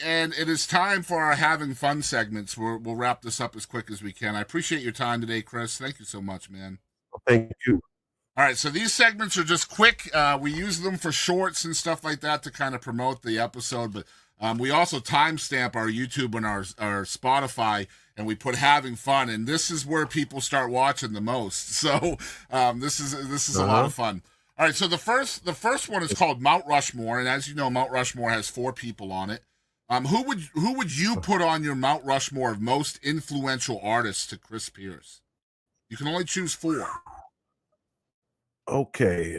And it is time for our having fun segments. We'll wrap this up as quick as we can. I appreciate your time today, Chris. Thank you so much, man. Thank you. All right, so these segments are just quick. We use them for shorts and stuff like that to kind of promote the episode, but we also timestamp our YouTube and our Spotify, and we put having fun, and this is where people start watching the most. So this is a lot of fun. All right, so the first one is called Mount Rushmore, and as you know, Mount Rushmore has 4 people on it. Who would you put on your Mount Rushmore of most influential artists to Chris Pierce? You can only choose 4. Okay.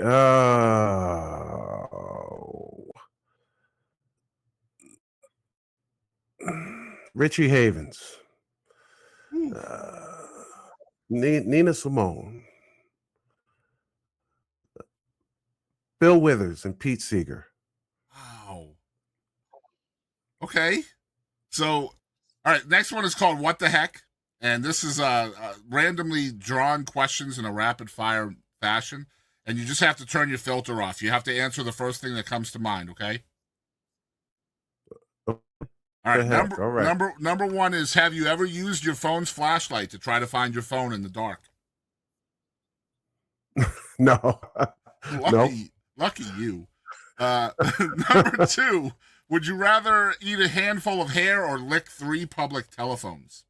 Richie Havens. Nina Simone. Bill Withers and Pete Seeger. Wow. Okay. So, all right. Next one is called "What the Heck," and this is randomly drawn questions in a rapid fire fashion, and you just have to turn your filter off. You have to answer the first thing that comes to mind. Okay. All right. Number one is: have you ever used your phone's flashlight to try to find your phone in the dark? No. Lucky you. Number 2, would you rather eat a handful of hair or lick 3 public telephones?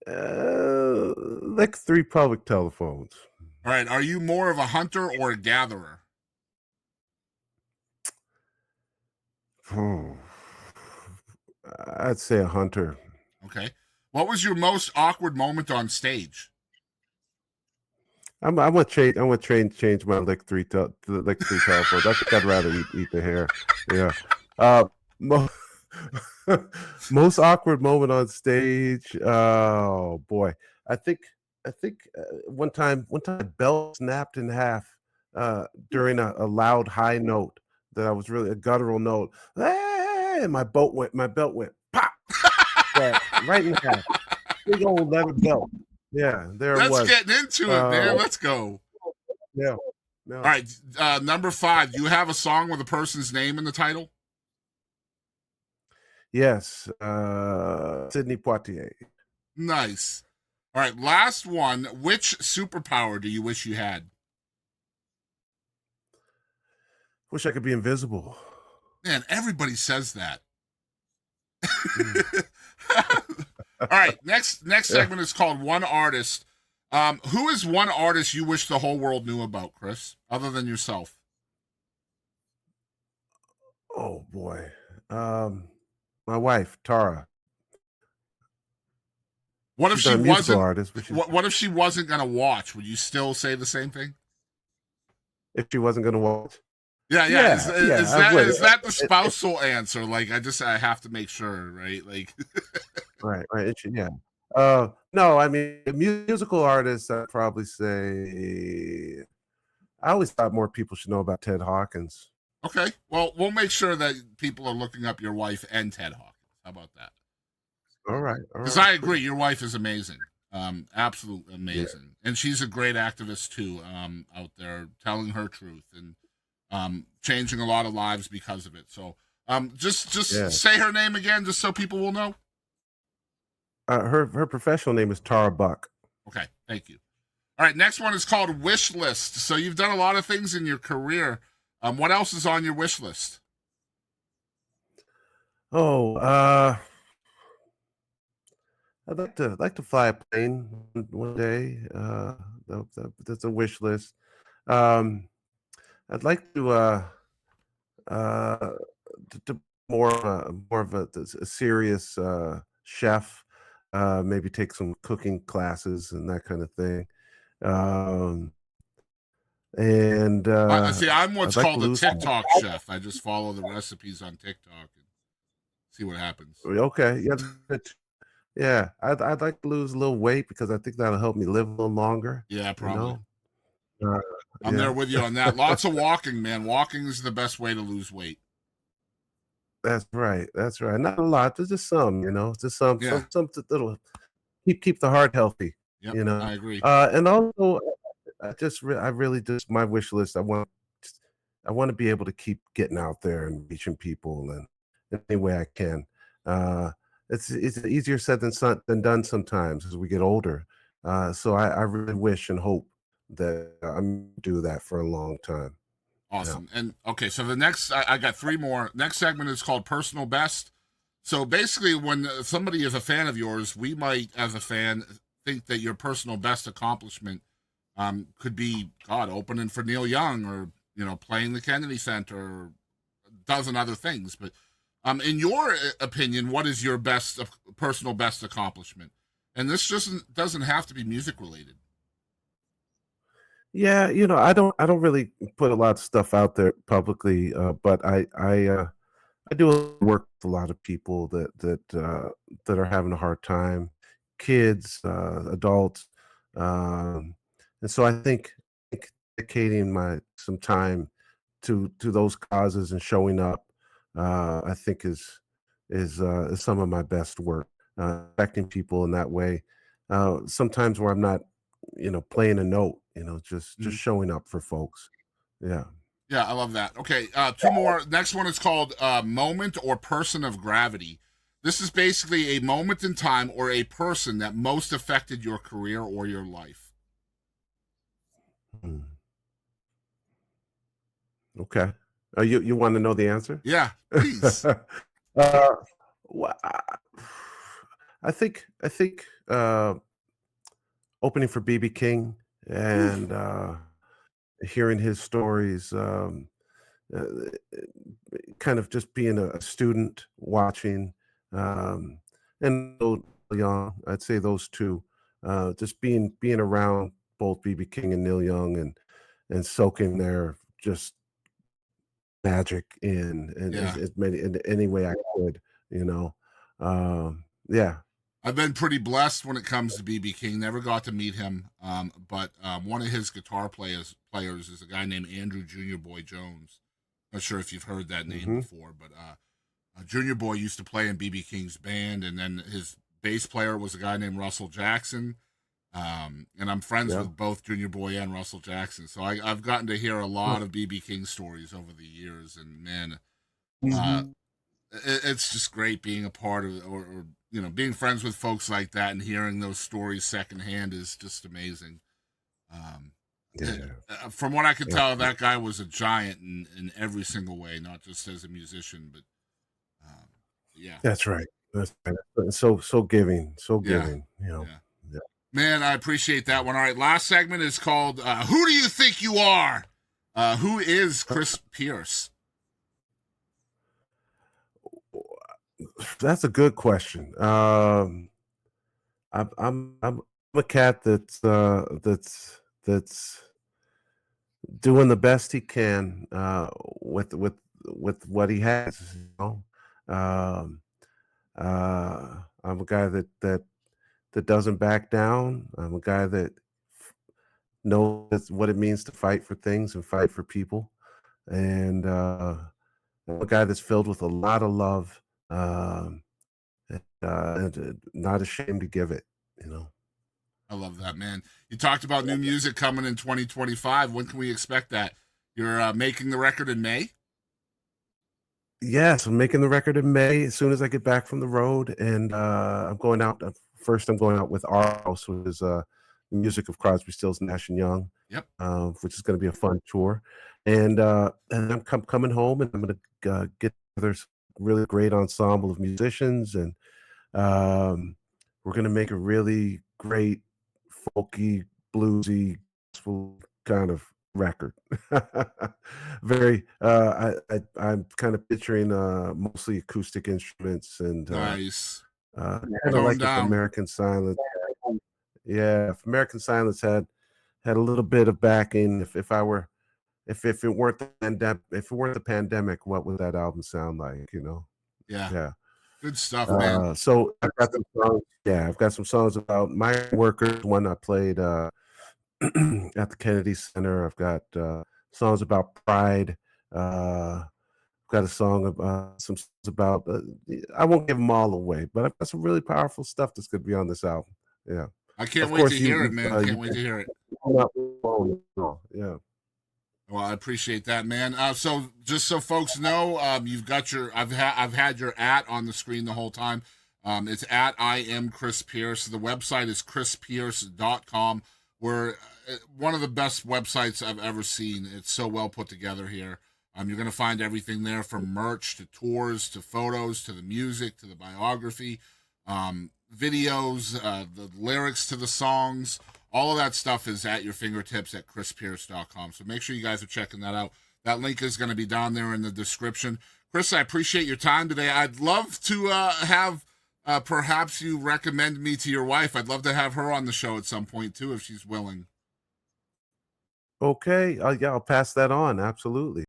Lick 3 public telephones. All right. Are you more of a hunter or a gatherer? I'd say a hunter. Okay. What was your most awkward moment on stage? I'm gonna change my lick 3 telephones. I think I'd rather eat the hair. Yeah. Most awkward moment on stage. Oh boy, I think one time bell snapped in half during a loud high note that I was really a guttural note. And my belt went pop. Yeah, right in half. Big old leather belt. Yeah, there it was. Let's get into it, man. Let's go. Yeah. All right. Number 5. Do you have a song with a person's name in the title? Yes. Sidney Poitier. Nice. All right. Last one. Which superpower do you wish you had? Wish I could be invisible. Man, everybody says that. All right, next segment is called One Artist. Who is one artist you wish the whole world knew about, Chris, other than yourself? Oh boy, my wife Tara. What if she wasn't? Artist, what if she wasn't gonna watch? Would you still say the same thing? If she wasn't gonna watch? Yeah. Is that the spousal answer? Like, I have to make sure, right? Like, right. Yeah. No, I mean, musical artists, I'd probably say. I always thought more people should know about Ted Hawkins. Okay, well, we'll make sure that people are looking up your wife and Ted Hawkins. How about that? All right. Because I agree, your wife is amazing. Absolutely amazing, and she's a great activist too. Out there telling her truth and changing a lot of lives because of it. So, just say her name again, just so people will know. Her professional name is Tara Buck. Okay, thank you. All right, next one is called Wish List. So you've done a lot of things in your career. What else is on your wish list? Oh, I'd like to fly a plane one day. That's a wish list. I'd like to more of a serious chef. Maybe take some cooking classes and that kind of thing. And see, I'm what's called a TikTok chef. I just follow the recipes on TikTok and see what happens. Okay, yeah. I'd like to lose a little weight because I think that'll help me live a little longer. Yeah, probably. I'm there with you on that. Lots of walking, man. Walking is the best way to lose weight. That's right. Not a lot. There's just some, just some that'll keep the heart healthy. Yep, I agree. And also, my wish list. I I want to be able to keep getting out there and reaching people and in any way I can. Uh, it's easier said than done sometimes as we get older. So I really wish and hope that I'm do that for a long time. Yeah. Awesome. And okay, so the next, I got three more. Next segment is called Personal Best. So basically, when somebody is a fan of yours, we might, as a fan, think that your personal best accomplishment could be, God, opening for Neil Young, or playing the Kennedy Center, or a dozen other things. But in your opinion, what is your personal best accomplishment? And this just doesn't have to be music related. Yeah, I don't really put a lot of stuff out there publicly, but I do work with a lot of people that are having a hard time, kids, adults, um, and so I think dedicating my some time to those causes and showing up, I think is some of my best work, affecting people in that way. Sometimes where I'm not, playing a note, just Mhm. showing up for folks. Yeah. Yeah, I love that. Okay, two more. Next one is called Moment or Person of Gravity. This is basically a moment in time or a person that most affected your career or your life. Mm. Okay. You want to know the answer? Yeah, please. uh, wha- I I think opening for BB King Oof. and hearing his stories, uh, kind of just being a student watching, um, and Neil Young, I'd say those two, just being around both BB King and Neil Young and soaking their just magic in Yeah, as many in any way I could, you know? Yeah. I've been pretty blessed when it comes to BB King. Never got to meet him, but one of his guitar players is a guy named Andrew Junior Boy Jones. Not sure if you've heard that name Mhm. before, but Junior Boy used to play in BB King's band, and then his bass player was a guy named Russell Jackson. And I'm friends Yeah. with both Junior Boy and Russell Jackson, so I've gotten to hear a Huh. lot of BB King stories over the years, and man, uh, Mhm. it's just great being a part of, or being friends with folks like that and hearing those stories secondhand is just amazing. Um, it, Yeah. from what I could tell, Absolutely. that guy was a giant in every single way, not just as a musician, but um, yeah, That's right. That's right. So giving, so yeah, giving, yeah. Yeah. Man, I appreciate that one. All right, last segment is called "Who Do You Think You Are?" Who is Chris Pierce? That's a good question. I'm a cat that's doing the best he can with what he has. Um, I'm a guy that doesn't back down. I'm a guy that knows what it means to fight for things and fight for people, and I'm a guy that's filled with a lot of love. And not ashamed to give it. You know. I love that, man. You talked about new music coming in 2025. When can we expect that? You're making the record in May. Yes, I'm making the record in May as soon as I get back from the road, and I'm going out. First, I'm going out with our house, which is the music of Crosby, Stills, Nash and Young, Yep. which is going to be a fun tour. And I'm coming home, and I'm going to get together a really great ensemble of musicians, and um, we're going to make a really great folky, bluesy, gospel kind of record. Very, I'm kind of picturing mostly acoustic instruments and Nice. kind of Tone like if down. American Silence, yeah, if American Silence had a little bit of backing. If I were if it weren't the pandemic, what would that album sound like? Yeah. Yeah. Good stuff, man. So I've got some songs. Yeah, I've got some songs about my workers. One I played at the Kennedy Center. I've got songs about pride. I've got a song about some songs about. I won't give them all away, but I've got some really powerful stuff that's going to be on this album. Yeah, I can't of wait to course hear it, man. you Can't wait to hear it. you're not alone at all. Yeah. Well, I appreciate that, man. So just so folks know, you've got your I've had your on the screen the whole time. It's at I am Chris Pierce. The website is chrispierce.com. We're one of the best websites I've ever seen. It's so well put together here. You're going to find everything there from merch to tours to photos to the music to the biography, videos, the lyrics to the songs. All of that stuff is at your fingertips at chrispierce.com. So make sure you guys are checking that out. That link is going to be down there in the description. Chris, I appreciate your time today. I'd love to have perhaps you recommend me to your wife. I'd love to have her on the show at some point too, if she's willing. Okay. Yeah, I'll pass that on. Absolutely.